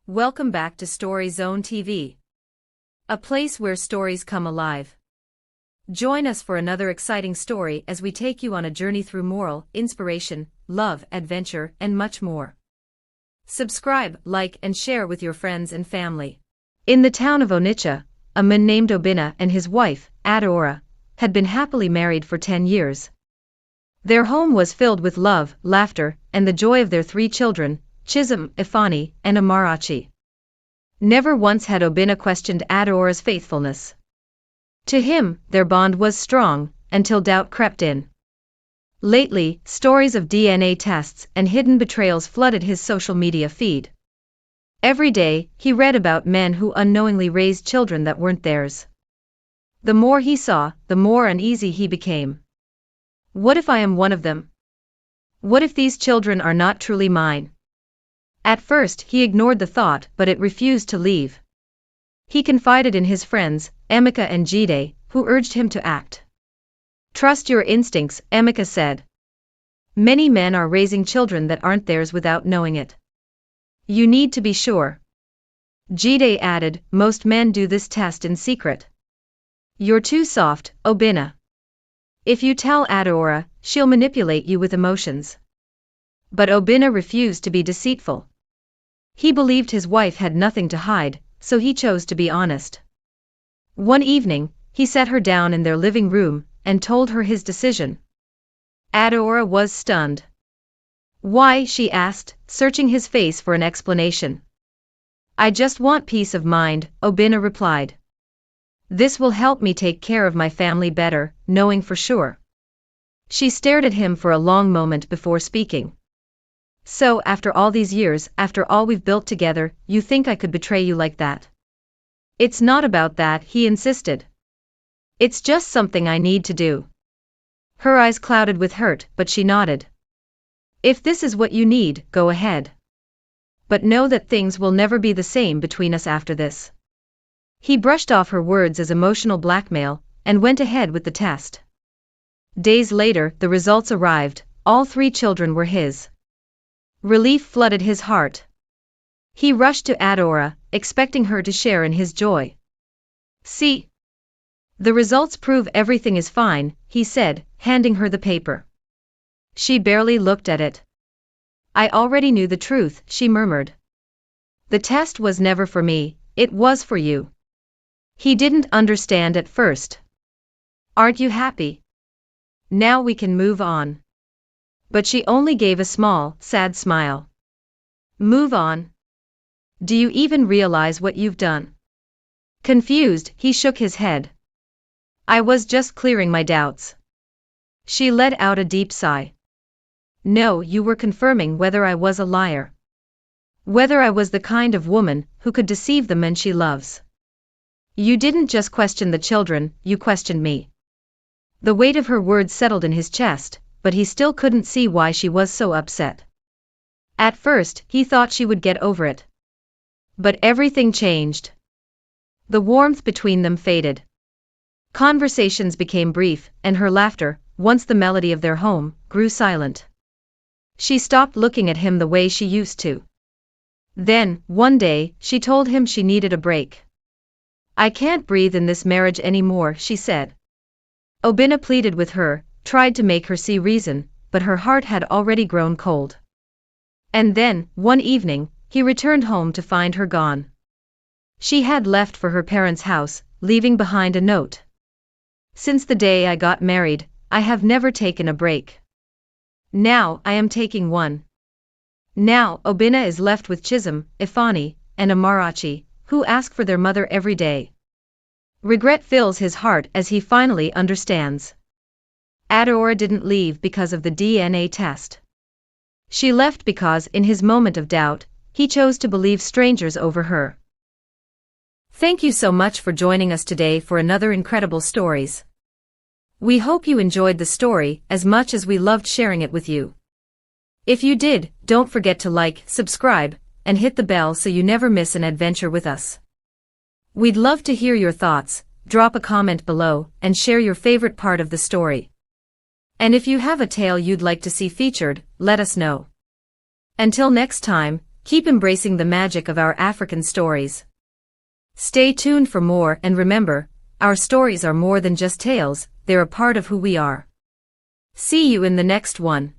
Welcome back to Story Zone TV, a place where stories come alive. Join us for another exciting story as we take you on a journey through moral, inspiration, love, adventure, and much more. Subscribe, like, and share with your friends and family. In the town of Onitsha, a man named Obina and his wife, Adaora, had been happily married for 10 years. Their home was filled with love, laughter, and the joy of their 3 children, Chisholm, Ifani, and Amarachi. Never once had Obina questioned Adaora's faithfulness. To him, their bond was strong, until doubt crept in. Lately, stories of DNA tests and hidden betrayals flooded his social media feed. Every day, he read about men who unknowingly raised children that weren't theirs. The more he saw, the more uneasy he became. What if I am one of them? What if these children are not truly mine? At first he ignored the thought, but it refused to leave. He confided in his friends, Emeka and Jide, who urged him to act. Trust your instincts, Emeka said. Many men are raising children that aren't theirs without knowing it. You need to be sure. Jide added, most men do this test in secret. You're too soft, Obina. If you tell Adaora, she'll manipulate you with emotions. But Obina refused to be deceitful. He believed his wife had nothing to hide, so he chose to be honest. One evening, he sat her down in their living room and told her his decision. Adaora was stunned. Why? She asked, searching his face for an explanation. I just want peace of mind, Obina replied. This will help me take care of my family better, knowing for sure. She stared at him for a long moment before speaking. So, after all these years, after all we've built together, you think I could betray you like that? It's not about that, he insisted. It's just something I need to do. Her eyes clouded with hurt, but she nodded. If this is what you need, go ahead. But know that things will never be the same between us after this. He brushed off her words as emotional blackmail, and went ahead with the test. Days later, the results arrived. All 3 children were his. Relief flooded his heart. He rushed to Adaora, expecting her to share in his joy. See? The results prove everything is fine, he said, handing her the paper. She barely looked at it. I already knew the truth, she murmured. The test was never for me, it was for you. He didn't understand at first. Aren't you happy? Now we can move on. But she only gave a small, sad smile. Move on? Do you even realize what you've done? Confused, he shook his head. I was just clearing my doubts. She let out a deep sigh. No, you were confirming whether I was a liar. Whether I was the kind of woman who could deceive the men she loves. You didn't just question the children, you questioned me. The weight of her words settled in his chest, but he still couldn't see why she was so upset. At first, he thought she would get over it. But everything changed. The warmth between them faded. Conversations became brief, and her laughter, once the melody of their home, grew silent. She stopped looking at him the way she used to. Then, one day, she told him she needed a break. I can't breathe in this marriage anymore, she said. Obina pleaded with her, tried to make her see reason, but her heart had already grown cold. And then, one evening, he returned home to find her gone. She had left for her parents' house, leaving behind a note. Since the day I got married, I have never taken a break. Now, I am taking one. Now, Obina is left with Chisholm, Ifani, and Amarachi, who ask for their mother every day. Regret fills his heart as he finally understands. Adaora didn't leave because of the DNA test. She left because, in his moment of doubt, he chose to believe strangers over her. Thank you so much for joining us today for another incredible stories. We hope you enjoyed the story as much as we loved sharing it with you. If you did, don't forget to like, subscribe, and hit the bell so you never miss an adventure with us. We'd love to hear your thoughts. Drop a comment below and share your favorite part of the story. And if you have a tale you'd like to see featured, let us know. Until next time, Keep embracing the magic of our African stories. Stay tuned for more, and remember, our stories are more than just tales, they're a part of who we are. See you in the next one.